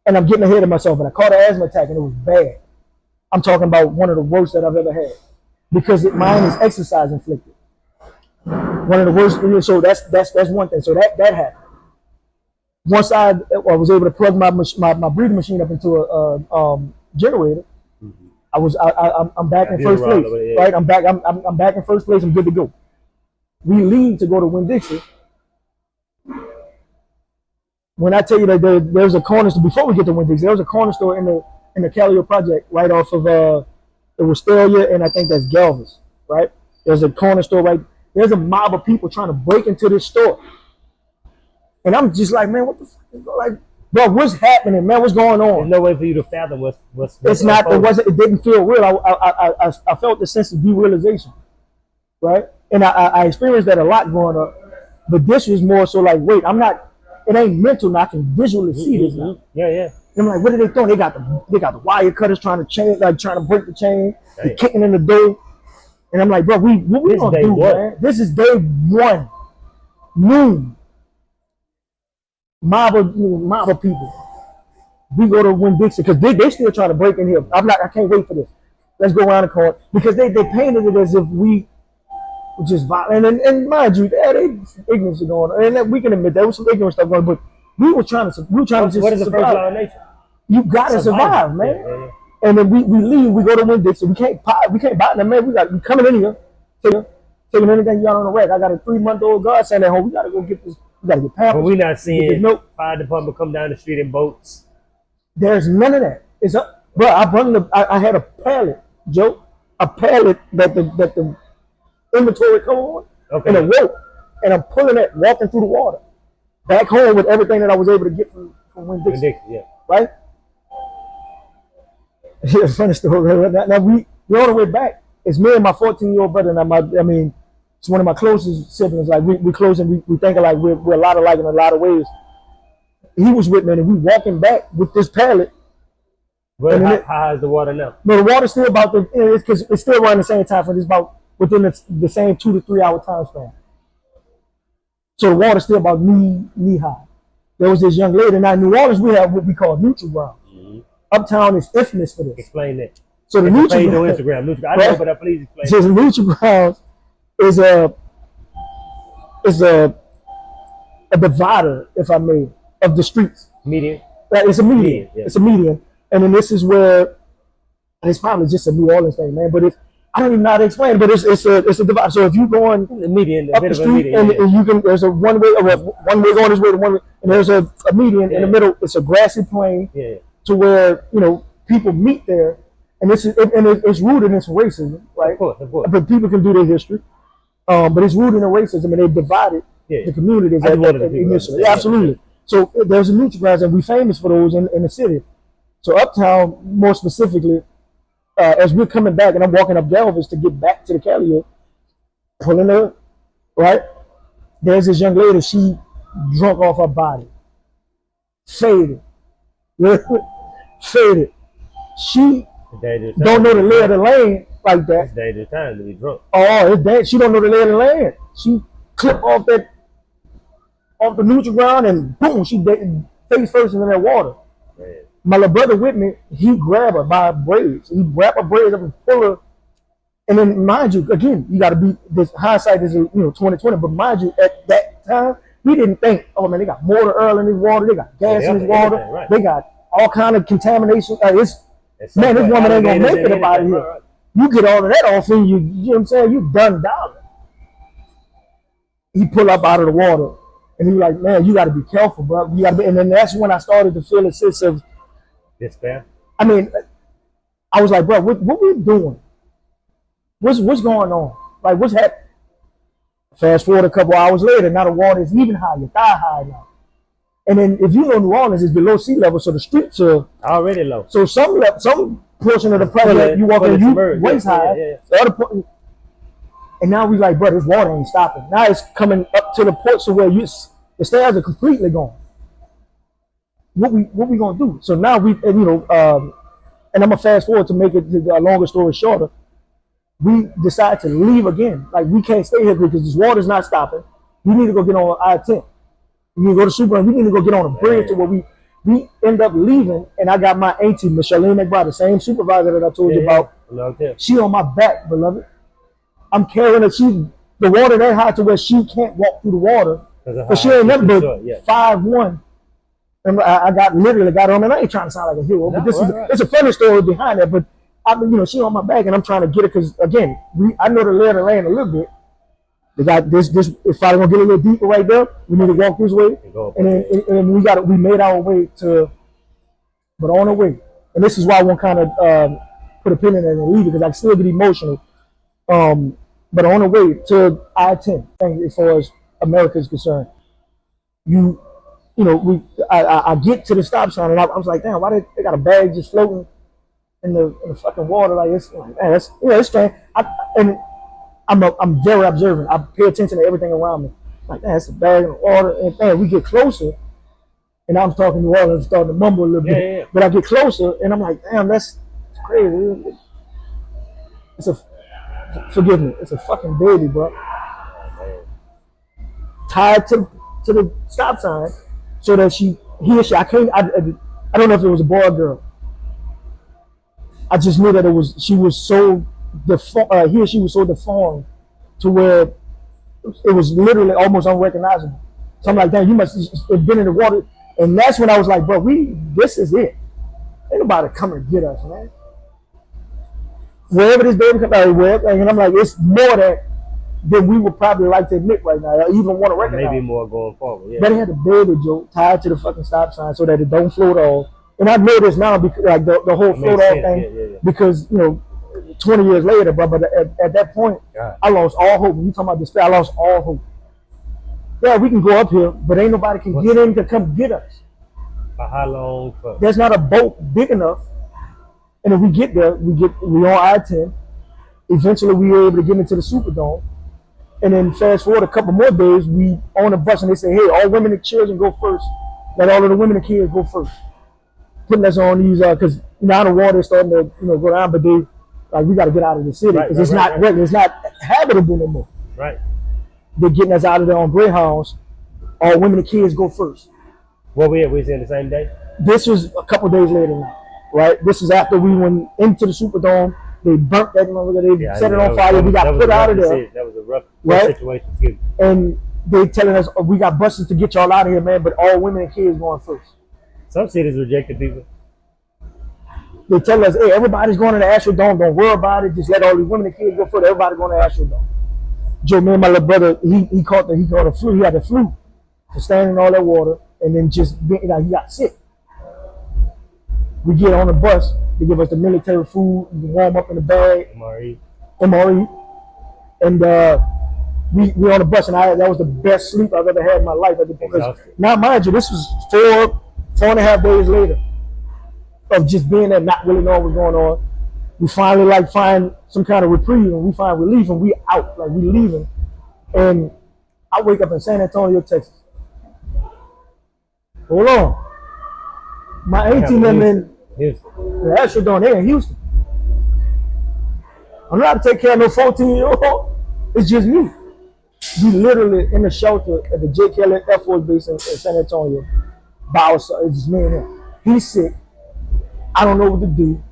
And I'm getting ahead of myself, and I caught an asthma attack, and it was bad. I'm talking about one of the worst that I've ever had, because mine is exercise inflicted. One of the worst. So that's one thing. So that happened. Once I was able to plug my breathing machine up into a generator, I'm back in first place. Right, I'm back in first place. I'm good to go. We leave to go to Winn-Dixie. When I tell you that there's a corner store before we get to Winn-Dixie, there was a corner store in the Calio project right off of it was Wisteria, and I think that's Galvez. Right, there's a corner store right. There's a mob of people trying to break into this store. And I'm just like, man, what the fuck is going on? Like, bro, what's happening, man? What's going on? There's no way for you to fathom what's it's not, it didn't feel real. I felt the sense of derealization, right? And I experienced that a lot growing up. But this was more so like, wait, it ain't mental now. I can visually see this now. Yeah. And I'm like, what are they doing? They got the wire cutters trying to break the chain. They're kicking in the door. And I'm like, bro, what we gonna do, man? This is day one, noon. Mob of people. We go to Winn-Dixie because they still trying to break in here. I can't wait for this. Let's go around the corner because they painted it as if we were just violent. And mind you, they ignorance going on, and we can admit there was some ignorant stuff going on. But we were trying to just what is the first law of nature? You gotta survive, man. Yeah. And then we leave, we go to Winn-Dixie. We can't buy them, man. We coming in here, taking anything you got on the rack. I got a 3-month-old godson at home. We gotta go get this. We gotta get pampers. But we're not seeing fire department come down the street in boats. There's none of that. It's up, bro. I had a pallet, Joe, a pallet that the inventory come on, and a rope, and I'm pulling it, walking through the water, back home with everything that I was able to get from Winn-Dixie. Right. Yeah, funny story. Now we're on the way back. It's me and my 14-year-old brother, and it's one of my closest siblings. Like we close, and we think like we're a lot alike in a lot of ways. He was with me, and we walking back with this pallet. Well, how high is the water now? No, the water's still about because it's still around the same time frame. It's about within the same 2 to 3 hour time span. So the water's still about knee high. There was this young lady. Now in New Orleans, we have what we call neutral ground. Uptown is infamous for this. Explain that. So the neutral ground, Instagram. I know, but please explain. So the neutral ground is a divider, if I may, of the streets. Median. It's a median. Yeah. It's a median, and then this is where, and it's probably just a New Orleans thing, man. But I don't even know how to explain it, but it's a divide. So if you going the median, up the street and you can, there's a one way going this way to one way, and there's a median in the middle. It's a grassy plain to where people meet there, and it's rooted in some racism, right? Of course. But people can do their history, but it's rooted in racism, and they divided the communities initially. Absolutely. So there's a neutral grounds, and we're famous for those in the city. So Uptown, more specifically. As we're coming back, and I'm walking up Galvez to get back to the Calio, pulling up, right? There's this young lady, she drunk off her body. Faded. Faded. She don't know the lay of the land like that. It's dangerous time to be drunk. Oh, it's dangerous. She don't know the lay of the land. She clipped off the neutral ground, and boom, she face first into that water. Man. My little brother with me, he grabbed her by braids. He grabbed her braids up and pull her. And then, mind you, again, you got to be, this hindsight is 2020, but mind you, at that time, we didn't think, oh man, they got mortar oil in this water, they got gas in this water, right. They got all kind of contamination. This woman ain't gonna make it up out of here. Right. You get all of that off and you know what I'm saying, you done dollar. He pulled up out of the water and he was like, man, you got to be careful, bro. You got to be, and then that's when I started to feel a sense of despair. I mean, I was like, bro, what we doing? What's going on? Like, what's happening? Fast forward a couple hours later, now the water is even higher, thigh high now. And then, if you know, New Orleans is below sea level, so the streets are already low. So some portion of the project you walk in, you waist high. The other and now we like, bro, this water ain't stopping. Now it's coming up to the point so where the stairs are completely gone. What we gonna do? So now and I'm gonna fast forward to make it a longer story shorter. We decide to leave again. Like, we can't stay here because this water's not stopping. We need to go get on I-10. We need to go to Super, and we need to go get on a bridge to where we end up leaving. And I got my auntie, Micheline McBride, the same supervisor that I told you about. She on my back, beloved. I'm carrying her. The water that high to where she can't walk through the water. Because she ain't never but 5'1". And I literally got on, and I ain't trying to sound like a hero, but it's a funny story behind that. But she on my back, and I'm trying to get it because again, I know the lay of the land a little bit. They got this is probably gonna get a little deeper right there. We need to walk this way, and we made our way but on the way, and this is why I want kind of put a pin in it and leave it because I still get emotional. But on the way to I-10, as far as America is concerned, I get to the stop sign and I was like, damn, why they got a bag just floating in the fucking water? Like, it's like, man, it's strange. I'm very observant. I pay attention to everything around me. Like, man, it's a bag in the water. And man, we get closer, and I'm talking New Orleans, starting to mumble a little bit. Yeah. But I get closer, and I'm like, damn, that's crazy. Forgive me, it's a fucking baby, bro. Tied to the stop sign. So that he or she, I don't know if it was a boy or girl. I just knew that he or she was so deformed to where it was literally almost unrecognizable. So I'm like, damn, you must have been in the water. And that's when I was like, bro, this is it. Ain't nobody come and get us, man. Wherever this baby comes out, and I'm like, it's more than we would probably like to admit right now, or even want to recognize. Maybe more going forward, yeah. But they had the baby, Joe, tied to the fucking stop sign so that it don't float off. And I know this now because like the whole float off thing, because 20 years later, bro. But at that point, I lost all hope. When you talking about despair, I lost all hope. Yeah, we can go up here, but ain't nobody can get in to come get us. For how long? There's not a boat big enough. And if we get there, we on I-10. Eventually, we were able to get into the Superdome. And then fast forward a couple more days, we on a bus and they say, hey, all women and children go first. Let all of the women and kids go first. Putting us on these, because now the water is starting to go down, but we got to get out of the city because it's not habitable no more. Right. They're getting us out of there on Greyhounds. All women and kids go first. What we was in the same day? This was a couple days later now, right? This is after we went into the Superdome. They burnt that motherfucker. They set it on fire. We got put out of there. That was a rough situation. And they telling us, we got buses to get y'all out of here, man, but all women and kids going first. Some cities rejected people. They tell us, hey, everybody's going to the Astrodome. Don't worry about it. Just let all these women and kids go further. Everybody going to the Astrodome. Joe, me and my little brother, he caught the flu. He had the flu for standing in all that water, and then just he got sick. We get on the bus. They give us the military food. We warm up in the bag. MRE. And we on the bus, and that was the best sleep I've ever had in my life. Because now, mind you, this was 4.5 days later of just being there, not really knowing what's going on. We finally find some kind of reprieve, and we find relief, and we out, we leaving. And I wake up in San Antonio, Texas. Hold on. My auntie them in the Astrodome there in Houston. I'm not to take care of no 14-year-old. It's just me. We literally in the shelter at the J. Kelly Air Force Base in San Antonio by ourselves. It's just me and him. He's sick. I don't know what to do.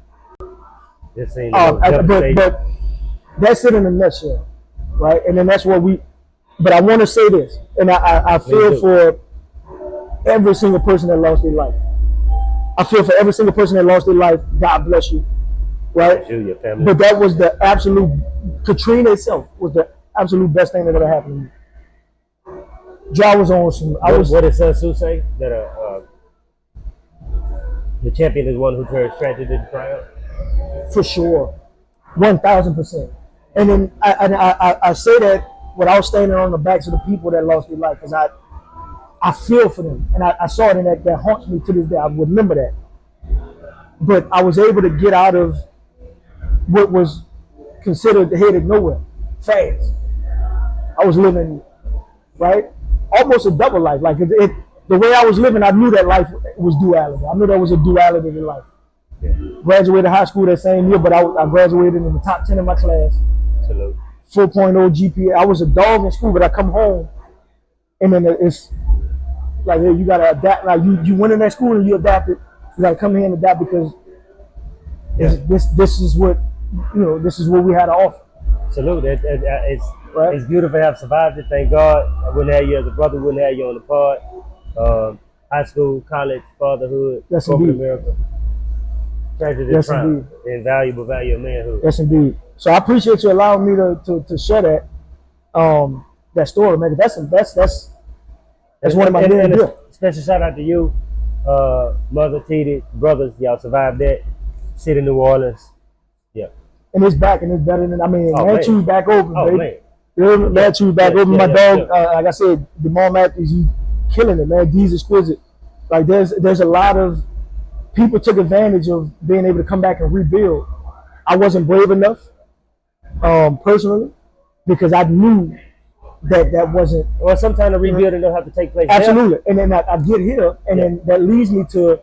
But that's it in a nutshell, right? And then that's what but I want to say this, and I feel for every single person that lost their life. I feel for every single person that lost their life. God bless you, right? Your family. But that was the absolute, Katrina itself was the absolute best thing that ever happened to me. Jaw was on some. What did Sun Tzu say? That the champion is one who turns tragedy into triumph. For sure, 1,000%. And then I say that without standing on the backs of the people that lost their life, because I feel for them, and I saw it, and that haunts me to this day. I remember that. But I was able to get out of what was considered headed nowhere fast. I was living, right, almost a double life. The way I was living, I knew that life was duality. I knew there was a duality to life. Yeah. Graduated high school that same year, but I graduated in the top 10 in my class. Salute. 4.0 GPA. I was a dog in school, but I come home, and then it's like, hey, you gotta adapt. Like you went in that school and you adapted. You gotta come here and adapt because this is what this is what we had to offer. Salute. It's beautiful to have survived it. Thank God. I wouldn't have you as a brother. Wouldn't have you on the pod. High school, college, fatherhood, corporate America. Tragedy, yes, triumph, invaluable value of manhood. Yes, indeed. So I appreciate you allowing me to share that story, man. That's one of my main. Special shout out to you, Mother, Titi, brothers. Y'all survived that. City of New Orleans. Yeah. And it's back, and it's better than Manchu back open, baby. Man. Manchu back open. My dog, like I said, DeMar Matthews, he killing it, man. He's exquisite. Like there's a lot of people took advantage of being able to come back and rebuild. I wasn't brave enough, personally, because I knew that wasn't. Well, sometimes the rebuilding don't have to take place. Absolutely, and then I get here, and then that leads me to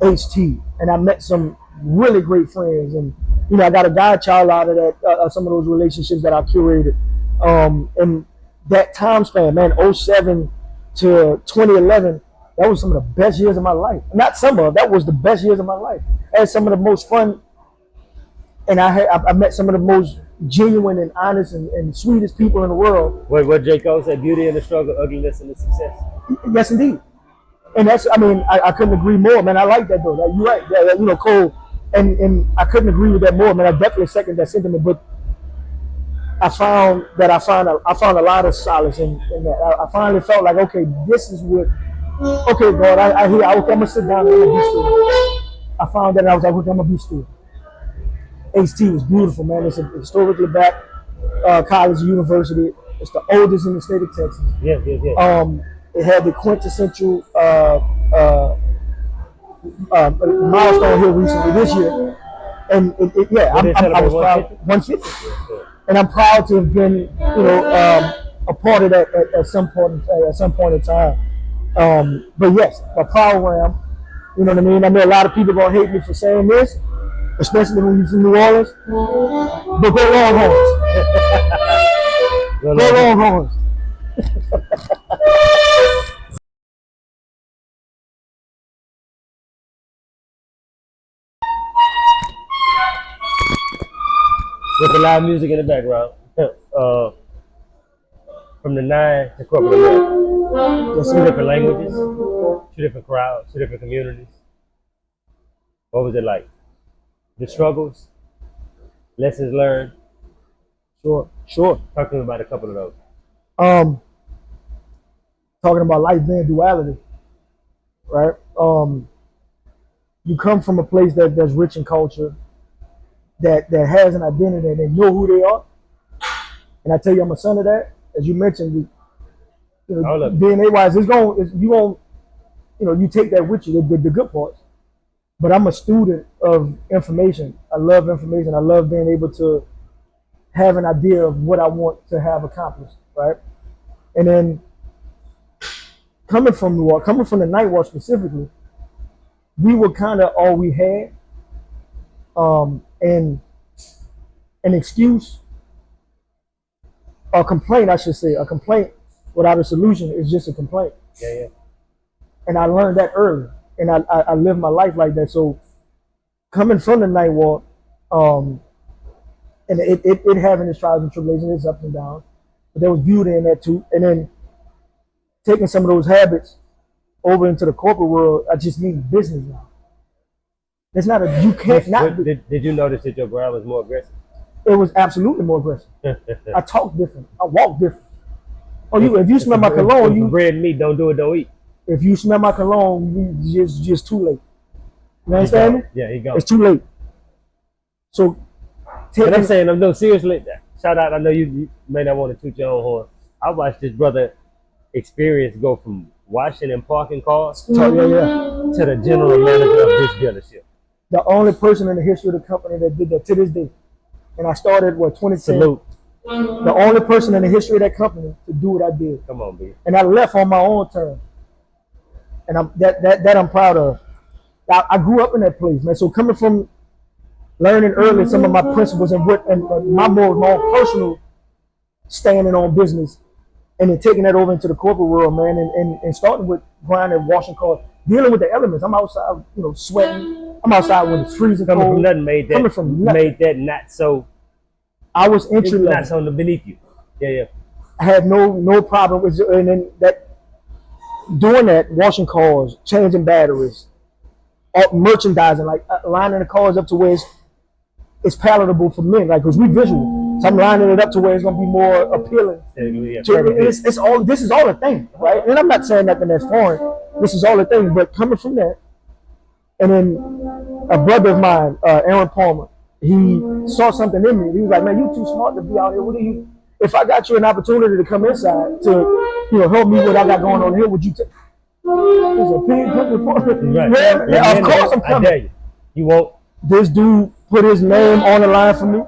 HT, and I met some really great friends, and I got a godchild out of that. Some of those relationships that I curated, and that time span, man, 07 to 2011. That was some of the best years of my life. Not some of, that was the best years of my life. I had some of the most fun, and I met some of the most genuine and honest and sweetest people in the world. Wait, what J. Cole said, beauty in the struggle, ugliness in the success. Yes, indeed. And I couldn't agree more, man. I like that though. You're right. Yeah, Cole, and I couldn't agree with that more, man. I definitely second that sentiment, but I found a lot of solace in that. I finally felt like, okay, this is what. Okay, God, I hear. Okay, I'm gonna sit down and I'm gonna be still. I found that, and I was like, okay, I'm gonna be still. HT was beautiful, man. It's a historically black college, university. It's the oldest in the state of Texas. Yeah. It had the quintessential milestone here recently this year, and I was proud. 150, and I'm proud to have been, a part of that at some point in time. But yes, a power ram. You know what I mean? I know a lot of people gonna hate me for saying this, especially when you're from New Orleans. But go Longhorns. Go Longhorns. With the live music in the background. From the 9 to corporate America. There's 2 different languages, 2 different crowds, 2 different communities. What was it like? the struggles, lessons learned. Sure. Talk to me about a couple of those. Talking about life being duality, right? You come from a place that's rich in culture, that has an identity, and they know who they are. And I tell you, I'm a son of that. As you mentioned, DNA wise, you take that with you, the good parts. But I'm a student of information. I love information. I love being able to have an idea of what I want to have accomplished, right? And then coming from the night watch specifically, we were kind of all we had. And an excuse, a complaint, I should say, a complaint without a solution is just a complaint. Yeah. And I learned that early, and I live my life like that. So coming from the night walk, and it having its trials and tribulations, its ups and downs, but there was beauty in that too. And then taking some of those habits over into the corporate world, I just mean business now. It's not you can't not. Did you notice that your ground was more aggressive? It was absolutely more aggressive. I talk different. I walk different. If you smell my cologne, you bread and meat, don't do it, don't eat. If you smell my cologne, just too late. You understand me? Yeah, he gone. It's too late. So, but I'm saying, no, seriously, shout out. I know you may not want to toot your own horn. I watched this brother experience go from washing and parking cars to the general manager of this dealership. The only person in the history of the company that did that to this day. And I started, 2010. Salute. The only person in the history of that company to do what I did. Come on, B. And I left on my own terms. And I'm proud of. I grew up in that place, man. So coming from learning early some of my principles and my more personal standing on business, and then taking that over into the corporate world, man, and starting with grinding, washing cars, dealing with the elements. I'm outside, sweating. I'm outside when it's freezing cold. Coming from nothing made that not so. I was entry level. Not so beneath you. Yeah. I had no problem with, and then doing that, washing cars, changing batteries, merchandising, like lining the cars up to where it's palatable for men, like, because we visual. So I'm lining it up to where it's gonna be more appealing. This is all a thing, right? And I'm not saying nothing that's foreign. This is all a thing, but coming from that, and then a brother of mine, Aaron Palmer, he saw something in me. He was like, "Man, you too smart to be out here. What are you? If I got you an opportunity to come inside to, help me what I got going on here, would you take?" Yeah, of course I'm coming. I dare you. You won't. This dude put his name on the line for me,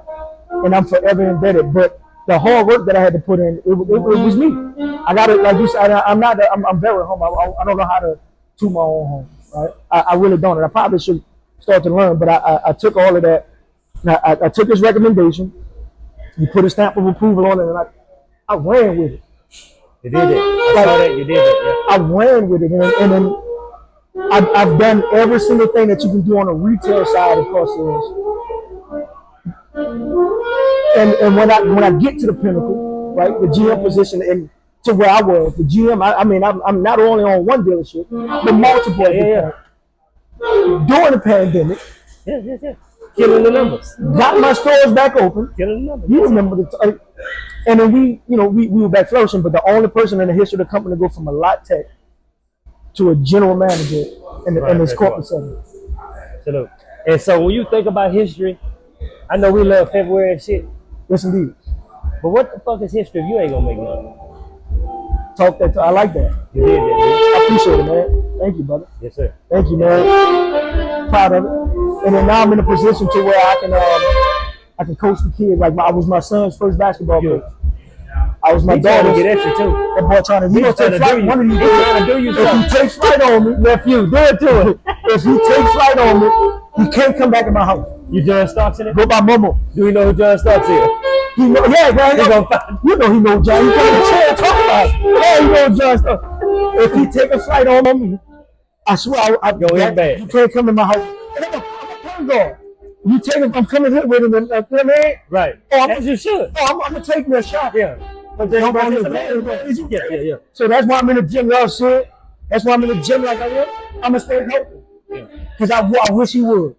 and I'm forever indebted. But the hard work that I had to put in, it was me. I got it, like you said. I'm very humble. I don't know how to toot my own home. Right? I really don't. And I probably should start to learn. But I took all of that. I took his recommendation. He put a stamp of approval on it, and I ran with it. You did it. I saw that. You did it. Yeah. I ran with it, and then I've done every single thing that you can do on a retail side of car sales. And when I get to the pinnacle, right, the GM position, and to where I was, the GM, I'm not only on one dealership, but multiple. Yeah. During the pandemic. Yeah. Killing the numbers. Got my stores back open. Killing the numbers. You remember and then we were back flourishing, but the only person in the history of the company to go from a lot tech to a general manager in this corporate setting. Salute. And so when you think about history, I know we love February and shit. Yes, indeed. But what the fuck is history if you ain't gonna make nothing? Talk that. I like that. You did that, dude. I appreciate it, man. Thank you, brother. Yes, sir. Thank you, man. Proud of it. And then now I'm in a position to where I can coach the kids. Like I was my son's first basketball coach. I was my daughter's. Get extra too. That boy trying to take flight. One of you trying to do you something. If he takes flight on me, nephew, do it to him. If he takes flight on me, he can't come back in my house. You John Starks in it? Go by Momo. Do you know who John Starks is? He know, yeah, man. You know he know John. He come in the chair and talk about it. Yeah, he know John Starks. If he take a flight on me, I swear I go in bad. You can't come in my house. And I'm a point guard. You take him, I'm coming here with him, and right. As you should. I'm gonna take me a shot. Yeah. But then yeah. So that's why I'm in the gym, y'all see. That's why I'm in the gym like I am. I'm gonna stay healthy. Yeah. Because I wish he would.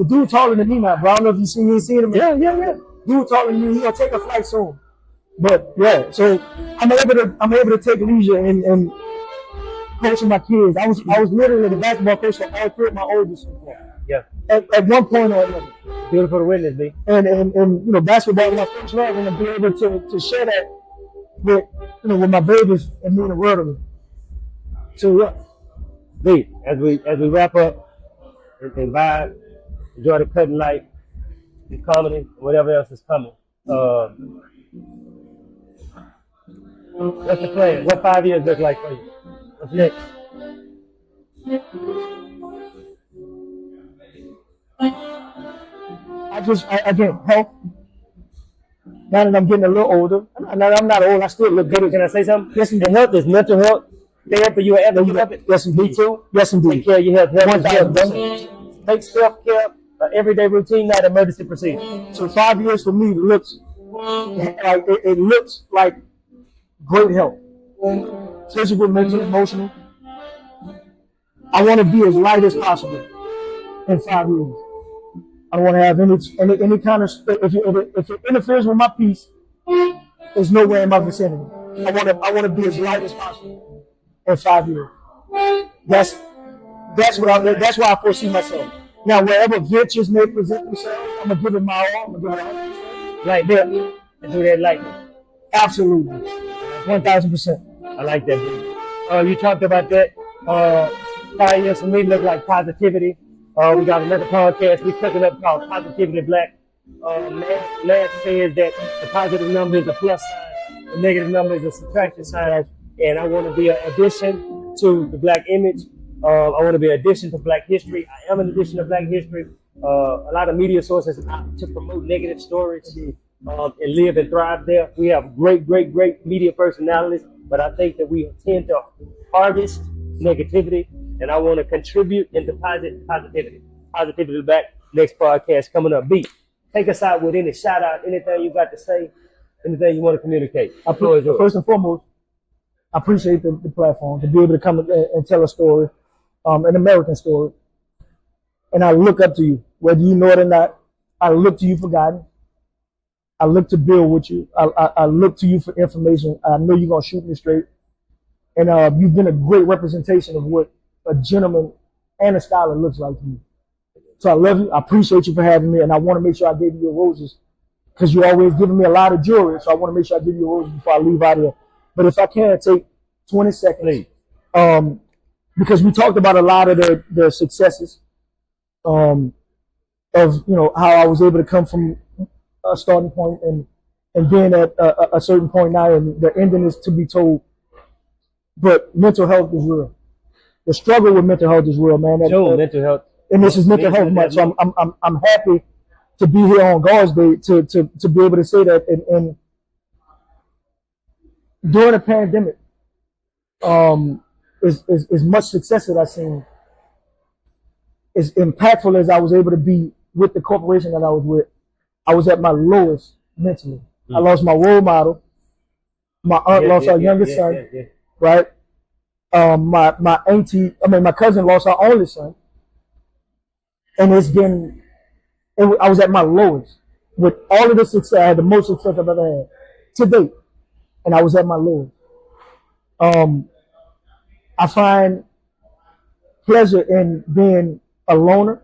the dude taller than me now, bro. I don't know if you seen him. Yeah. Dude taller than me. He gonna take a flight soon. But yeah, so I'm able to take leisure and coaching my kids. I was literally the basketball coach for all three of my oldest. Yeah. At one point or another. Beautiful to witness, B. And basketball is my first love, and to be able to share that with with my babies and mean the world of them. So yeah. B, as we wrap up and vibe, enjoy the cutting light, the comedy, whatever else is coming. What's the plan? What 5 years look like for you? What's next? I get health. Now that I'm getting a little older, I'm not old. I still look good. Can I say something? Yes, indeed. And health is mental health. Therapy, you ever give up it? Yes, indeed. Me too. Yes, indeed. Take care of your health. Health is 1,000%. take self-care, everyday routine, not emergency procedure. So 5 years for me looks like it looks like great health, physical, mental, emotional. I want to be as light as possible in 5 years. I don't want to have any kind of if it interferes with my peace, there's nowhere in my vicinity. I want to be as light as possible in 5 years. That's why I foresee myself. Now, wherever ventures may present themselves, I'm gonna give it my all. I'm gonna give it 100%. Like that, and do that lightly. Absolutely, 1,000%. I like that. You talked about that. 5 years for me look like positivity. We got another podcast we're cooking up called Positivity Black. Lance says that the positive number is a plus sign, the negative number is a subtraction sign, and I want to be an addition to the Black image. I want to be an addition to Black history. I am an addition to Black history. A lot of media sources to promote negative stories and live and thrive there. We have great media personalities, but I think that we tend to harvest negativity, and I want to contribute into positivity. Positivity back. Next podcast coming up. B, take us out with any shout out, anything you got to say, anything you want to communicate. First and foremost, I appreciate the platform to be able to come and tell a story, an American story. And I look up to you, whether you know it or not. I look to you for guidance. I look to build with you. I look to you for information. I know you're going to shoot me straight. And you've been a great representation of what a gentleman and a scholar looks like to me. So I love you. I appreciate you for having me. And I want to make sure I gave you your roses because you're always giving me a lot of jewelry. So I want to make sure I give you your roses before I leave out of here. But if I can, take 20 seconds. Because we talked about a lot of the successes of how I was able to come from a starting point and being at a certain point now, and the ending is to be told. But mental health is real. The struggle with mental health is real, man. Mental health, and this is mental health month. So I'm happy to be here on God's Day to be able to say that. And during the pandemic, as much success that I've seen, as impactful as I was able to be with the corporation that I was with, I was at my lowest mentally. I lost my role model. My aunt lost her youngest son. Right? My auntie, my cousin lost her only son. And I was at my lowest. With all of the success, I had the most success I've ever had to date. And I was at my lowest. I find pleasure in being a loner.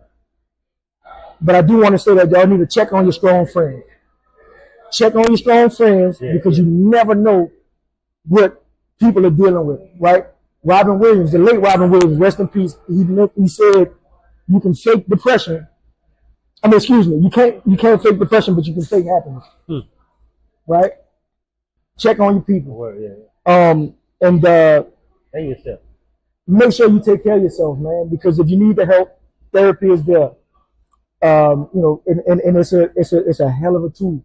But I do want to say that y'all need to check on your strong friends. Check on your strong friends because you never know what people are dealing with, right? Robin Williams, the late Robin Williams, rest in peace. He said you can fake depression. You can't fake depression, but you can fake happiness, right? Check on your people, and yourself. Make sure you take care of yourself, man. Because if you need the help, therapy is there. And it's a hell of a tool.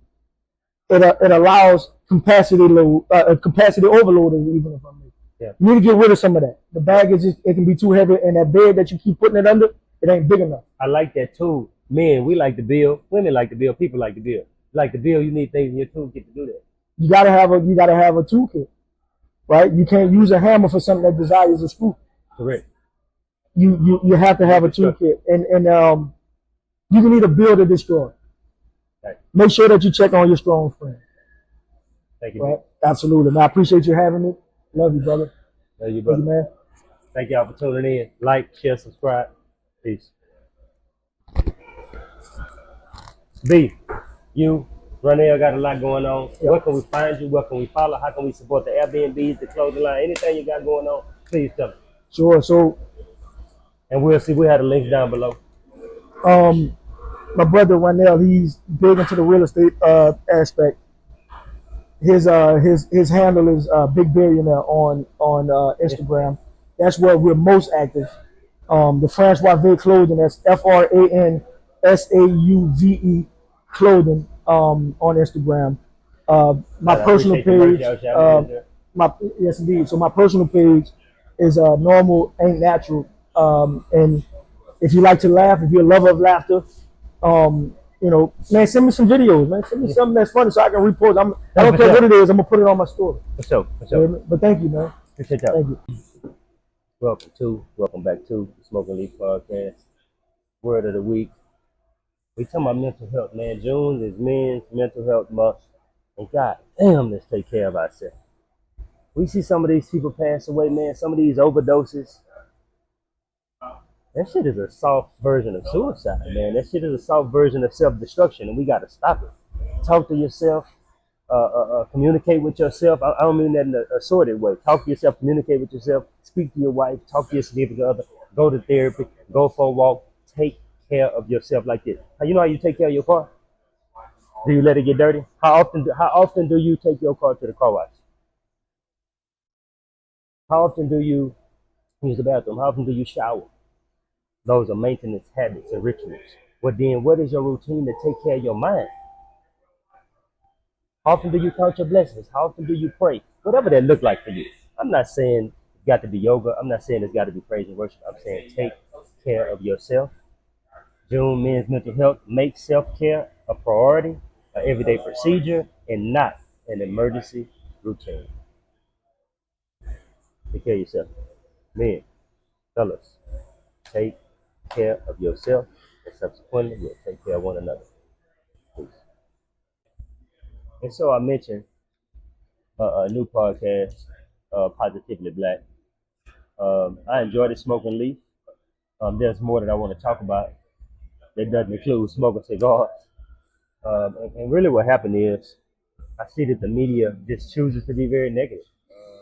It allows capacity overload, even if I may. You need to get rid of some of that. The baggage, it can be too heavy, and that bed that you keep putting it under, it ain't big enough. I like that too. Men, we like to build. Women like to build. People like to build. Like to build, you need things in your toolkit to do that. You gotta have a toolkit, right? You can't use a hammer for something that desires a screw. Correct. You have to have a toolkit, and You can either build or destroy. Right. Make sure that you check on your strong friends. Thank you. Right? Absolutely. Man, I appreciate you having me. Love you, brother. Love you, brother. Thank you, man. Thank y'all for tuning in. Like, share, subscribe. Peace. B, you, Ronell got a lot going on. Yep. Where can we find you? Where can we follow? How can we support the Airbnbs, the clothing line, anything you got going on? Please tell me. Sure. So, and we'll see. We have the links down below. My brother Ronell, he's big into the real estate aspect. His handle is Big Billionaire on Instagram. That's where we're most active. The Francois clothing, that's FRANSAUVE clothing on Instagram. My personal page, yes indeed. So my personal page is Normal Ain't Natural. And if you like to laugh, if you're a lover of laughter, you know, man, send me some videos, man. Send me something that's funny so I can repost. I don't care what it is. I'm gonna put it on my story. For sure. But thank you, man. Appreciate that. Thank you. Welcome back to the Smoking Leaf Podcast. Word of the week. We talking about mental health, man. June is Men's Mental Health Month, and God damn, let's take care of ourselves. We see some of these people pass away, man. Some of these overdoses. That shit is a soft version of suicide, man. That shit is a soft version of self-destruction, and we got to stop it. Talk to yourself. Communicate with yourself. I don't mean that in a sordid way. Talk to yourself. Communicate with yourself. Speak to your wife. Talk to your significant other. Go to therapy. Go for a walk. Take care of yourself like this. You know how you take care of your car? Do you let it get dirty? How often do you take your car to the car wash? How often do you use the bathroom? How often do you shower? Those are maintenance habits and rituals. Well, then what is your routine to take care of your mind? How often do you count your blessings? How often do you pray? Whatever that look like for you. I'm not saying it's got to be yoga. I'm not saying it's got to be praise and worship. I'm saying take care of yourself. June Men's Mental Health. Make self-care a priority, an everyday procedure, and not an emergency routine. Take care of yourself. Men, fellas, take care of yourself, and subsequently we'll take care of one another. Peace. And so I mentioned a new podcast, Positively Black. I enjoy the Smoking Leaf. There's more that I want to talk about that doesn't include smoking cigars. And really what happened is I see that the media just chooses to be very negative.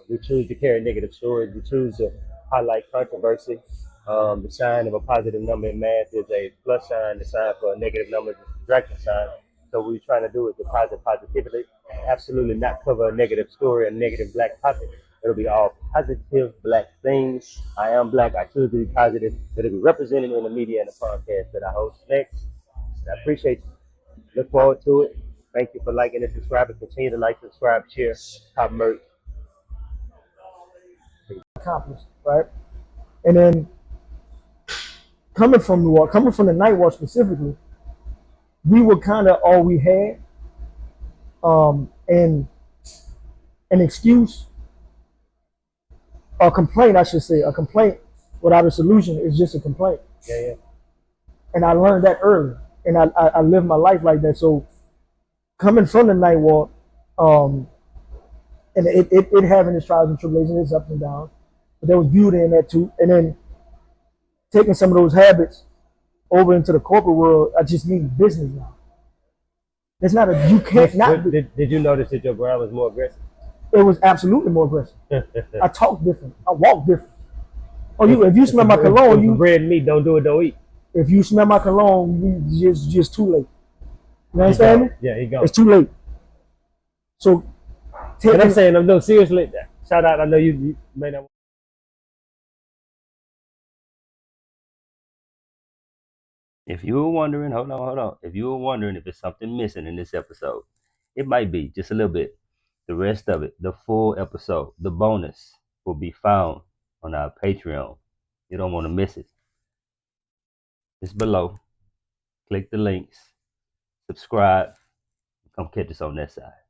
We choose to carry negative stories. We choose to highlight controversy. The sign of a positive number in math is a plus sign. The sign for a negative number is a subtraction sign. So what we're trying to do is deposit positivity. Absolutely not cover a negative story, a negative black topic. It'll be all positive black things. I am black. I choose to be positive. It'll be represented in the media and the podcast that I host next. I appreciate you. Look forward to it. Thank you for liking and subscribing. Continue to like, subscribe, share, top merch. Accomplished, right? And then coming from the night watch specifically, we were kind of all we had, and an excuse, a complaint, I should say, a complaint without a solution is just a complaint. Yeah. And I learned that early, and I lived my life like that. So coming from the night walk, and it having its trials and tribulations, its ups and downs, but there was beauty in that too. And then taking some of those habits over into the corporate world, I just mean business now. It's not you can't not. Did you notice that your grind was more aggressive? It was absolutely more aggressive. I talk different. I walk different. Oh, if you smell my cologne, you bread and meat, don't do it, don't eat. If you smell my cologne, just too late. You understand me? Yeah, he gone. It's too late. So, and I'm saying, no, seriously, shout out. I know you may not. If you were wondering, hold on. If you were wondering if there's something missing in this episode, it might be just a little bit. The rest of it, the full episode, the bonus, will be found on our Patreon. You don't want to miss it. It's below. Click the links, subscribe, come catch us on that side.